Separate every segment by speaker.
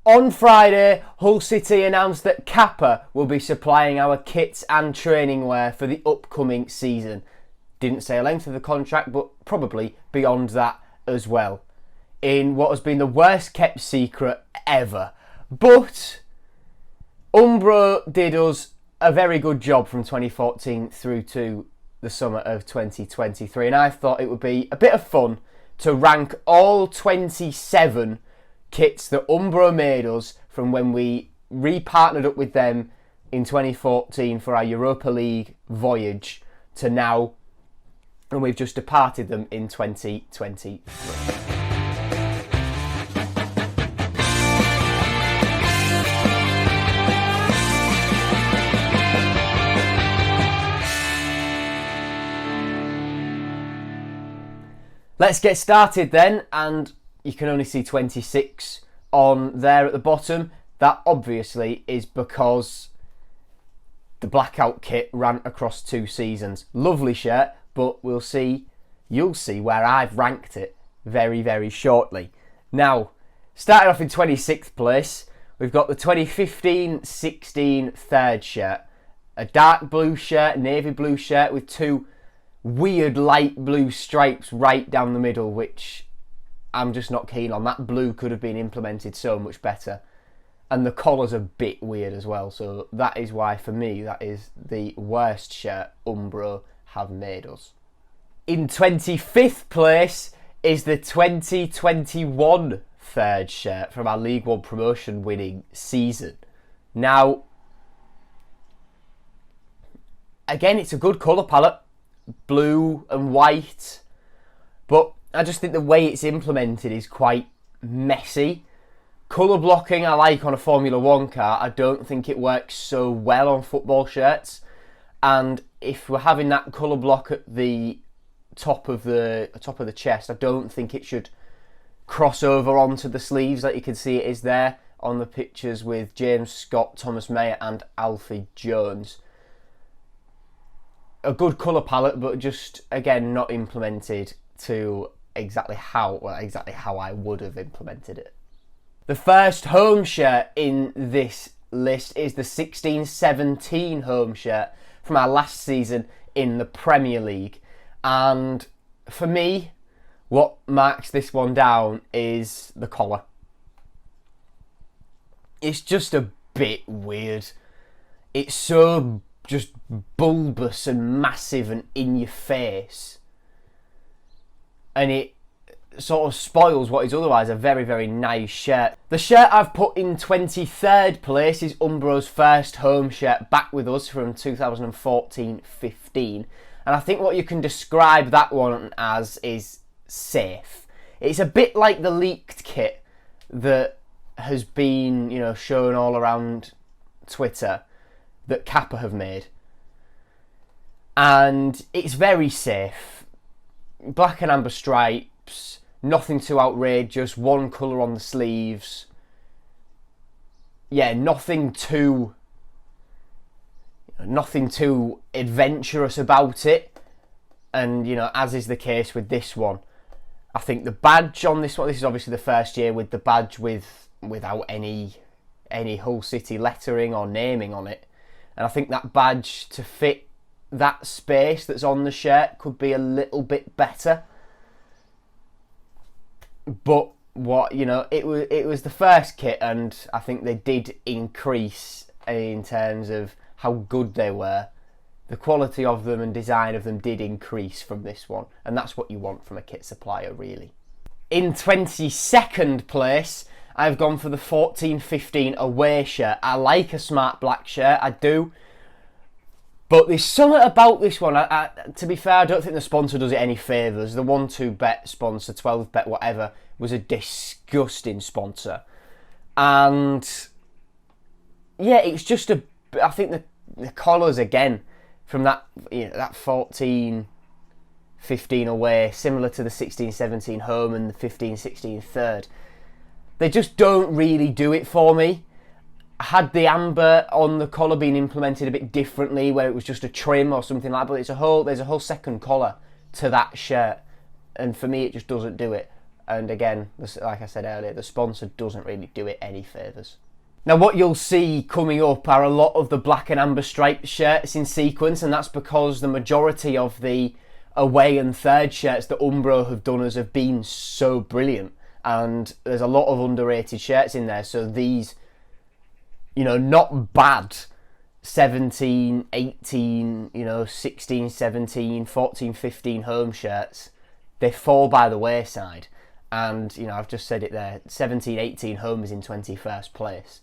Speaker 1: On Friday, Hull City announced that Kappa will be supplying our kits and training wear for the upcoming season. Didn't say a length of the contract, but probably beyond that as well. In what has been the worst kept secret ever. But Umbro did us a very good job from 2014 through to the summer of 2023, and I thought it would be a bit of fun to rank all 27 kits that Umbro made us from when we repartnered up with them in 2014 for our Europa League voyage to now, and we've just departed them in 2023. Let's get started then, and you can only see 26 on there at the bottom. That obviously is because the blackout kit ran across 2 seasons. Lovely shirt, but you'll see where I've ranked it very, very shortly. Now, starting off in 26th place, we've got the 2015-16 third shirt. A dark blue shirt, navy blue shirt with 2 weird light blue stripes right down the middle, which I'm just not keen on. That blue could have been implemented so much better. And the collar's a bit weird as well, so that is why, for me, that is the worst shirt Umbro have made us. In 25th place is the 2021 third shirt from our League One promotion winning season. Now, again, it's a good colour palette, blue and white, but I just think the way it's implemented is quite messy. Colour blocking I like on a Formula 1 car. I don't think it works so well on football shirts, and if we're having that colour block at the top of the chest, I don't think it should cross over onto the sleeves like you can see it is there on the pictures with James Scott, Thomas Mayer and Alfie Jones. A good colour palette, but just again not implemented to exactly how I would have implemented it. The first home shirt in this list is the 16-17 home shirt from our last season in the Premier League, and for me, what marks this one down is the collar. It's just a bit weird. It's so just bulbous and massive and in your face, and it sort of spoils what is otherwise a very, very nice shirt. The shirt I've put in 23rd place is Umbro's first home shirt back with us from 2014-15, and I think what you can describe that one as is safe. It's a bit like the leaked kit that has been, shown all around Twitter that Kappa have made, and it's very safe. Black and amber stripes, nothing too outrageous, one colour on the sleeves. Yeah, nothing too adventurous about it, and as is the case with this one, I think the badge on this one, this is obviously the first year with the badge without any Hull City lettering or naming on it. And I think that badge, to fit that space that's on the shirt, could be a little bit better. But it was the first kit, and I think they did increase in terms of how good they were. The quality of them and design of them did increase from this one, and that's what you want from a kit supplier, really. In 22nd place, I've gone for the 14-15 away shirt. I like a smart black shirt, I do. But there's something about this one, to be fair, I don't think the sponsor does it any favours. The 1-2bet sponsor, 12bet, whatever, was a disgusting sponsor. And yeah, it's just I think the collars again, from that 14-15 away, similar to the 16-17 home and the 15-16 third, they just don't really do it for me. Had the amber on the collar been implemented a bit differently, where it was just a trim or something like that, but there's a whole second collar to that shirt, and for me it just doesn't do it. And again, like I said earlier, the sponsor doesn't really do it any favours. Now what you'll see coming up are a lot of the black and amber striped shirts in sequence, and that's because the majority of the away and third shirts that Umbro have done us have been so brilliant. And there's a lot of underrated shirts in there, so these, not bad 17, 18, 16, 17, 14, 15 home shirts, they fall by the wayside. And, I've just said it there, 17, 18 home is in 21st place.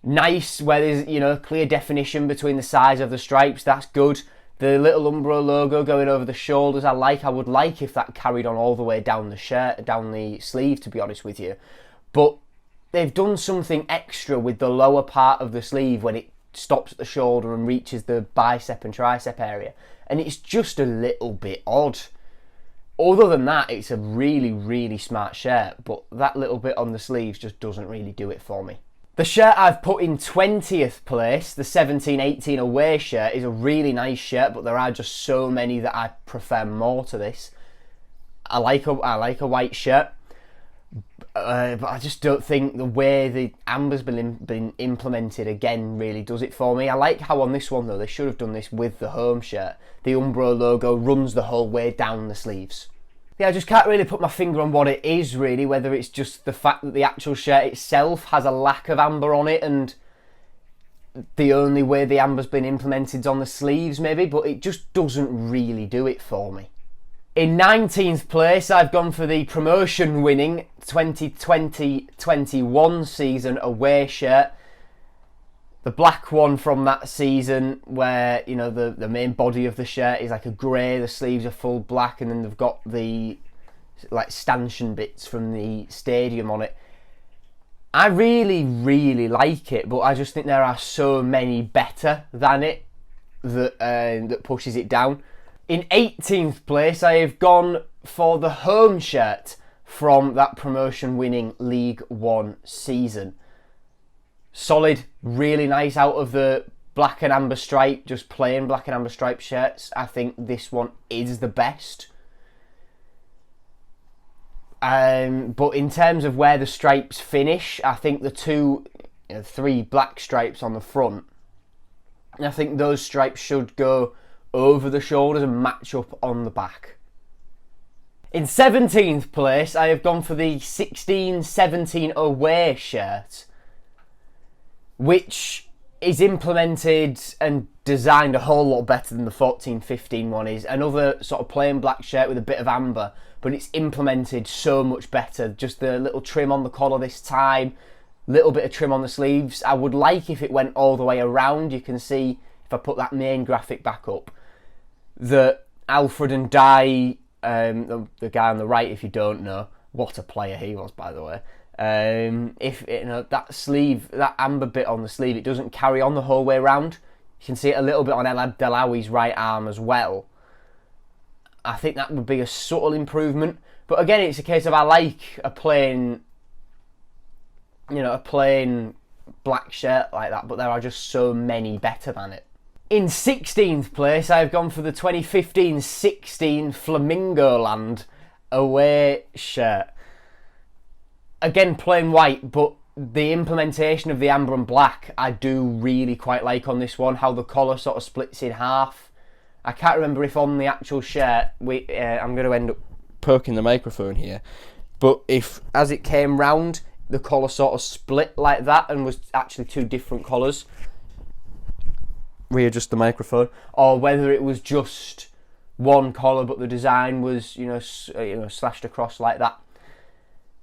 Speaker 1: Nice where there's, clear definition between the size of the stripes, that's good. The little Umbro logo going over the shoulders, I would like if that carried on all the way down the shirt, down the sleeve, to be honest with you. But they've done something extra with the lower part of the sleeve when it stops at the shoulder and reaches the bicep and tricep area. And it's just a little bit odd. Other than that, it's a really, really smart shirt, but that little bit on the sleeves just doesn't really do it for me. The shirt I've put in 20th place, the 17-18 away shirt, is a really nice shirt, but there are just so many that I prefer more to this. I like a white shirt, but I just don't think the way the amber's been implemented again really does it for me. I like how on this one though, they should have done this with the home shirt. The Umbro logo runs the whole way down the sleeves. Yeah, I just can't really put my finger on what it is really, whether it's just the fact that the actual shirt itself has a lack of amber on it and the only way the amber's been implemented is on the sleeves maybe, but it just doesn't really do it for me. In 19th place, I've gone for the promotion winning 2020-21 season away shirt. The black one from that season where, the main body of the shirt is like a grey, the sleeves are full black, and then they've got the stanchion bits from the stadium on it. I really, really like it, but I just think there are so many better than it that pushes it down. In 18th place, I have gone for the home shirt from that promotion-winning League One season. Solid, really nice out of the black and amber stripe, just plain black and amber stripe shirts. I think this one is the best. But in terms of where the stripes finish, I think the three black stripes on the front, I think those stripes should go over the shoulders and match up on the back. In 17th place, I have gone for the 16-17 away shirt, which is implemented and designed a whole lot better than the 14-15 one is. Another sort of plain black shirt with a bit of amber, but it's implemented so much better. Just the little trim on the collar this time, little bit of trim on the sleeves. I would like if it went all the way around. You can see, if I put that main graphic back up, that Alfred and Di, the guy on the right, if you don't know, what a player he was, by the way. If that sleeve, that amber bit on the sleeve, it doesn't carry on the whole way around. You can see it a little bit on El Abdelawi's right arm as well. I think that would be a subtle improvement. But again, it's a case of I like a plain black shirt like that, but there are just so many better than it. In 16th place, I've gone for the 2015-16 Flamingoland away shirt. Again, plain white, but the implementation of the amber and black, I do really quite like on this one, how the collar sort of splits in half. I can't remember if on the actual shirt, I'm going to end up poking the microphone here, but if, as it came round, the collar sort of split like that and was actually two different collars. Readjust the microphone, or whether it was just one collar but the design was slashed across like that.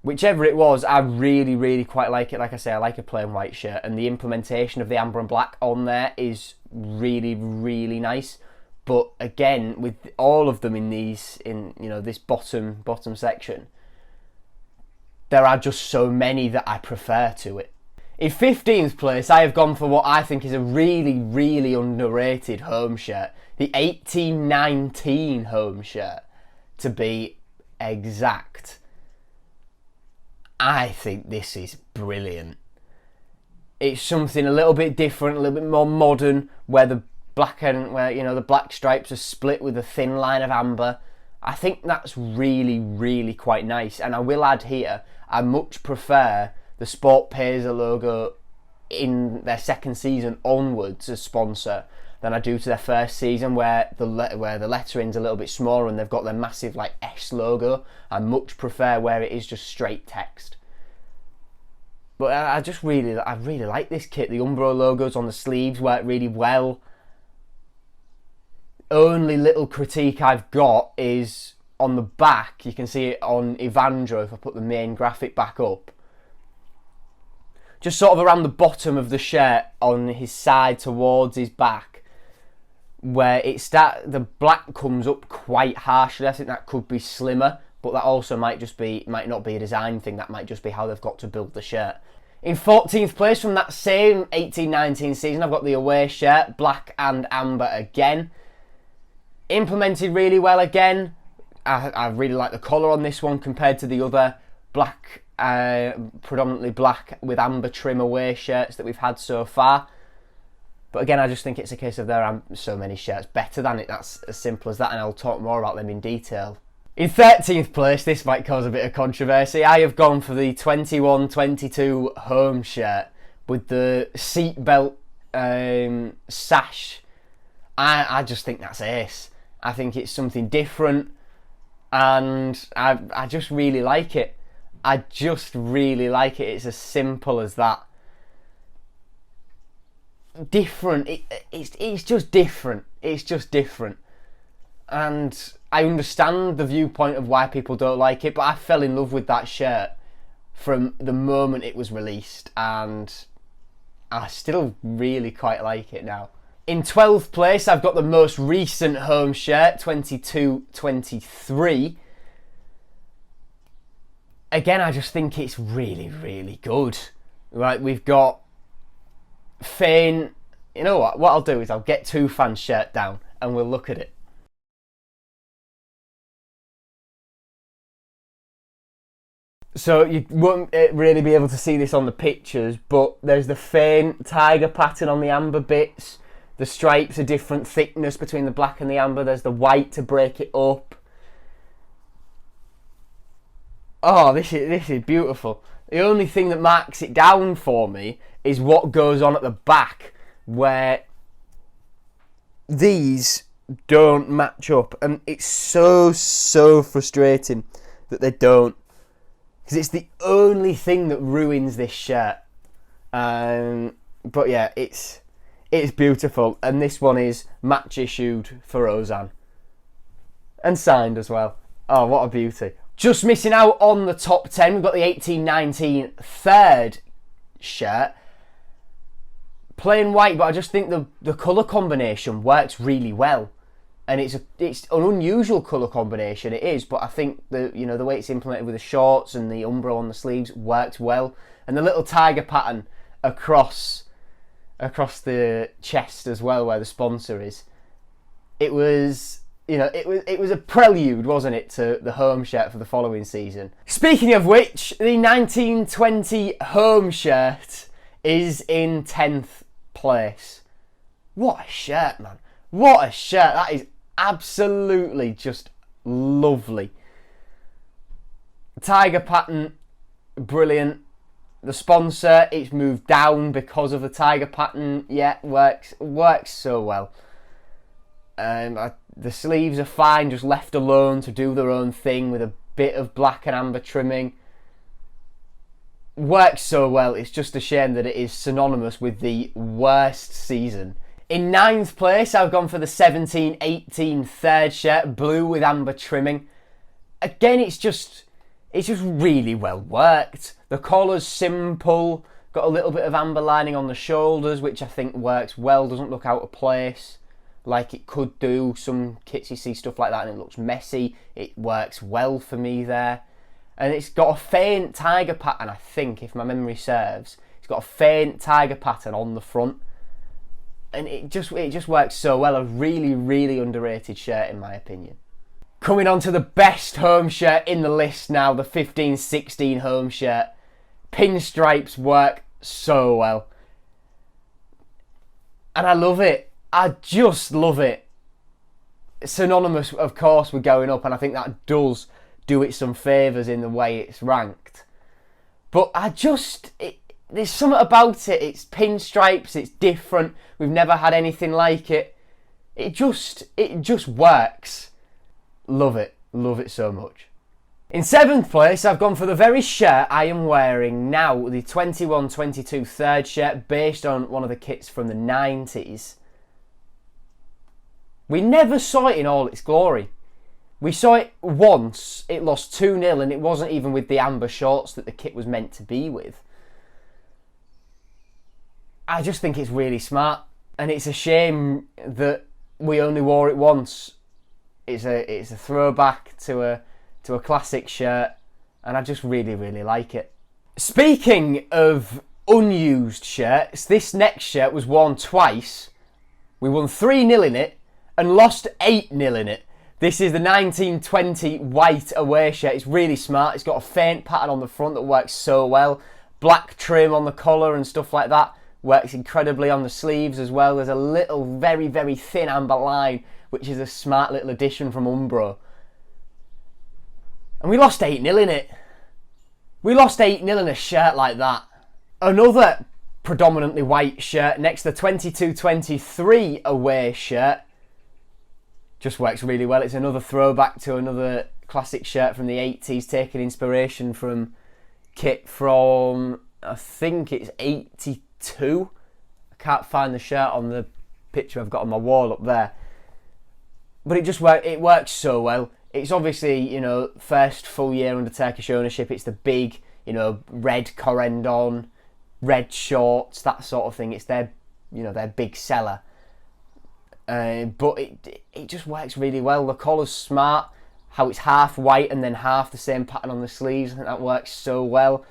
Speaker 1: Whichever it was, I really, really quite like it. Like I say, I like a plain white shirt, and the implementation of the amber and black on there is really, really nice. But again, with all of them in this bottom section, there are just so many that I prefer to it. In 15th place, I have gone for what I think is a really, really underrated home shirt. The 18-19 home shirt, to be exact. I think this is brilliant. It's something a little bit different, a little bit more modern, where the black stripes are split with a thin line of amber. I think that's really, really quite nice. And I will add here, I much prefer the Sport Pesa logo in their second season onwards as sponsor than I do to their first season, where the lettering's a little bit smaller and they've got their massive like S logo. I much prefer where it is just straight text. But I really like this kit. The Umbro logos on the sleeves work really well. Only little critique I've got is on the back. You can see it on Evandro if I put the main graphic back up. Just sort of around the bottom of the shirt on his side towards his back, where the black comes up quite harshly. I think that could be slimmer, but that also might not be a design thing. That might just be how they've got to build the shirt. In 14th place from that same 18-19 season, I've got the away shirt, black and amber again. Implemented really well again. I really like the colour on this one compared to the other black, predominantly black with amber trim away shirts that we've had so far. But again, I just think it's a case of there are so many shirts better than it. That's as simple as that, and I'll talk more about them in detail. In 13th place, this might cause a bit of controversy, I have gone for the 21-22 home shirt with the seatbelt sash. I just think that's ace. I think it's something different, and I just really like it. I just really like it. It's as simple as that. Different. It's just different. It's just different. And I understand the viewpoint of why people don't like it, but I fell in love with that shirt from the moment it was released, and I still really quite like it now. In 12th place, I've got the most recent home shirt, 22-23. Again, I just think it's really, really good. Right, we've got Fane. You know what? What I'll do is I'll get Tufan's shirt down and we'll look at it. So you won't really be able to see this on the pictures, but there's the Fane tiger pattern on the amber bits. The stripes are different thickness between the black and the amber. There's the white to break it up. Oh, this is beautiful. The only thing that marks it down for me is what goes on at the back, where these don't match up, and it's so frustrating that they don't, because it's the only thing that ruins this shirt. But yeah, it's beautiful, and this one is match issued for Ozan and signed as well. Oh, what a beauty. Just missing out on the top 10, we've got the 18-19 third shirt. Plain white, but I just think the colour combination works really well. And it's an unusual colour combination, it is, but I think the way it's implemented with the shorts and the Umbro on the sleeves works well. And the little tiger pattern across the chest as well, where the sponsor is. It was a prelude, wasn't it, to the home shirt for the following season. Speaking of which, the 19-20 home shirt is in 10th place. What a shirt, man. What a shirt. That is absolutely just lovely. Tiger pattern, brilliant. The sponsor, it's moved down because of the tiger pattern. Yeah, works so well. The sleeves are fine, just left alone to do their own thing with a bit of black and amber trimming. Works so well, it's just a shame that it is synonymous with the worst season. In 9th place, I've gone for the 17-18 third shirt, blue with amber trimming. Again, it's just really well worked. The collar's simple, got a little bit of amber lining on the shoulders, which I think works well, doesn't look out of place like it could do. Some kits you see stuff like that and it looks messy. It works well for me there. And it's got a faint tiger pattern, I think, if my memory serves. It's got a faint tiger pattern on the front. And it just works so well. A really, really underrated shirt in my opinion. Coming on to the best home shirt in the list now, the 15-16 home shirt. Pinstripes work so well. And I love it. I just love it. synonymous, of course, with going up, and I think that does do it some favours in the way it's ranked. But there's something about it. It's pinstripes, it's different. We've never had anything like it. It just works. Love it so much. In 7th place, I've gone for the very shirt I am wearing now, the 21-22 third shirt, based on one of the kits from the 90s. We never saw it in all its glory. We saw it once, it lost 2-0, and it wasn't even with the amber shorts that the kit was meant to be with. I just think it's really smart, and it's a shame that we only wore it once. It's a throwback to a classic shirt, and I just really, really like it. Speaking of unused shirts, this next shirt was worn twice. We won 3-0 in it and lost 8-0 in it. This is the 1920 white away shirt. It's really smart. It's got a faint pattern on the front that works so well. Black trim on the collar and stuff like that. Works incredibly on the sleeves as well. There's a little, very, very thin amber line, which is a smart little addition from Umbro. And we lost 8-0 in it. We lost 8-0 in a shirt like that. Another predominantly white shirt next, the 22-23 away shirt. Just works really well. It's another throwback to another classic shirt from the 80s, taking inspiration from kit from, I think it's 82. I can't find the shirt on the picture I've got on my wall up there. But it works so well. It's obviously, first full year under Turkish ownership. It's the big, red corendon, red shorts, that sort of thing. It's their big seller. But it just works really well. The collar's smart. How it's half white and then half the same pattern on the sleeves. I think that works so well.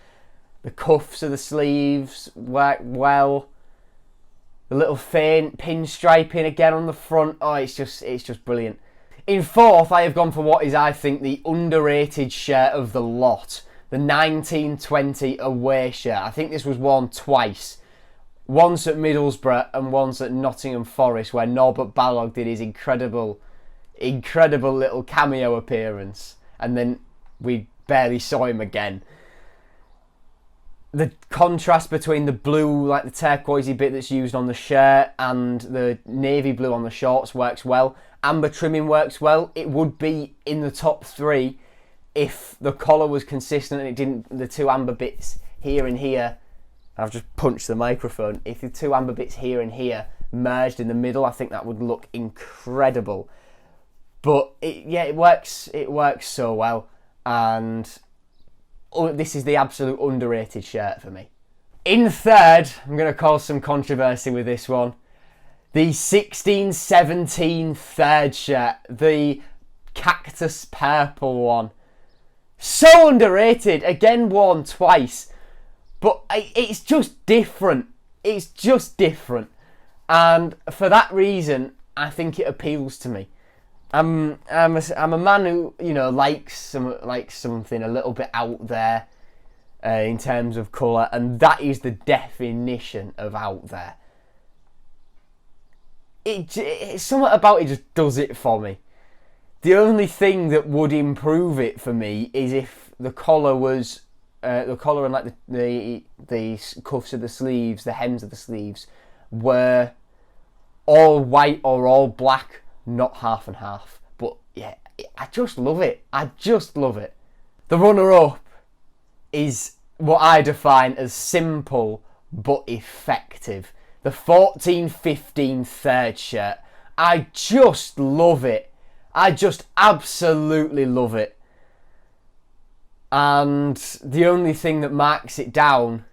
Speaker 1: The cuffs of the sleeves work well. The little faint pinstriping again on the front. Oh, it's just brilliant. In 4th, I have gone for what is, I think, the underrated shirt of the lot. The 1920 away shirt. I think this was worn twice. Once at Middlesbrough and once at Nottingham Forest, where Norbert Balog did his incredible little cameo appearance. And then we barely saw him again. The contrast between the blue, like the turquoisey bit that's used on the shirt, and the navy blue on the shorts works well. Amber trimming works well. It would be in the top 3 if the collar was consistent and it didn't, the 2 amber bits here and here. I've just punched the microphone. If the 2 amber bits here and here merged in the middle, I think that would look incredible. But it works so well, and this is the absolute underrated shirt for me. In 3rd, I'm going to cause some controversy with this one. The 16-17 third shirt, the cactus purple one. So underrated, again worn twice. But it's just different. It's just different. And for that reason, I think it appeals to me. I'm a man who, likes something a little bit out there in terms of colour, and that is the definition of out there. It's something about it just does it for me. The only thing that would improve it for me is if the collar was and like the cuffs of the sleeves, the hems of the sleeves, were all white or all black, not half and half. But yeah, I just love it. I just love it. The runner-up is what I define as simple but effective. The 14-15 third shirt. I just love it. I just absolutely love it. And the only thing that marks it down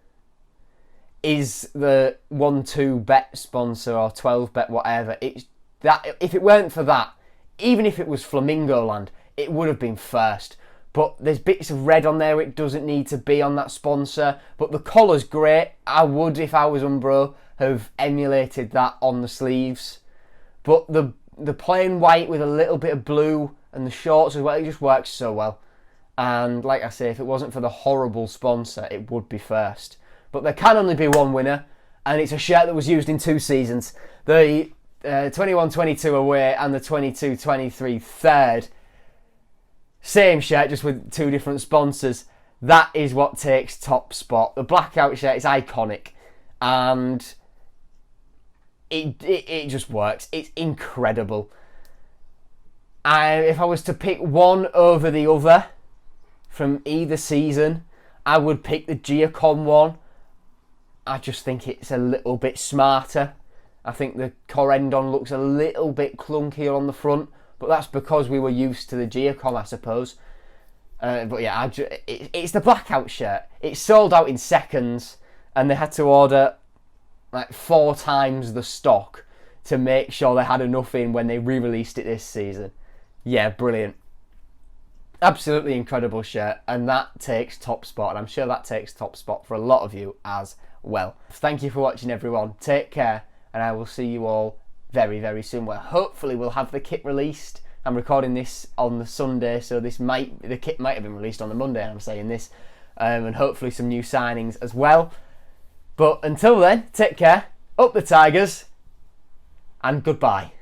Speaker 1: is the 1-2-bet sponsor or 12-bet whatever. It's that if it weren't for that, even if it was Flamingo Land, it would have been first. But there's bits of red on there it doesn't need to be on that sponsor. But the collar's great. I would, if I was Umbro, have emulated that on the sleeves. But the plain white with a little bit of blue and the shorts as well, it just works so well. And like I say, if it wasn't for the horrible sponsor, it would be first. But there can only be one winner, and it's a shirt that was used in 2 seasons. The 21-22 away and the 22-23 third. Same shirt, just with 2 different sponsors. That is what takes top spot. The blackout shirt is iconic, and it just works. It's incredible. If I was to pick one over the other from either season, I would pick the Geocom one. I just think it's a little bit smarter. I think the Corendon looks a little bit clunkier on the front, but that's because we were used to the Geocom, I suppose. But yeah, it's the blackout shirt. It sold out in seconds, and they had to order like 4 times the stock to make sure they had enough in when they re-released it this season. Yeah, brilliant. Absolutely incredible shirt, and that takes top spot, and I'm sure that takes top spot for a lot of you as well. Thank you for watching, everyone. Take care, and I will see you all very, very soon, where hopefully we'll have the kit released. I'm recording this on the Sunday, so the kit might have been released on the Monday, and I'm saying this, and hopefully some new signings as well. But until then, take care, up the Tigers, and goodbye.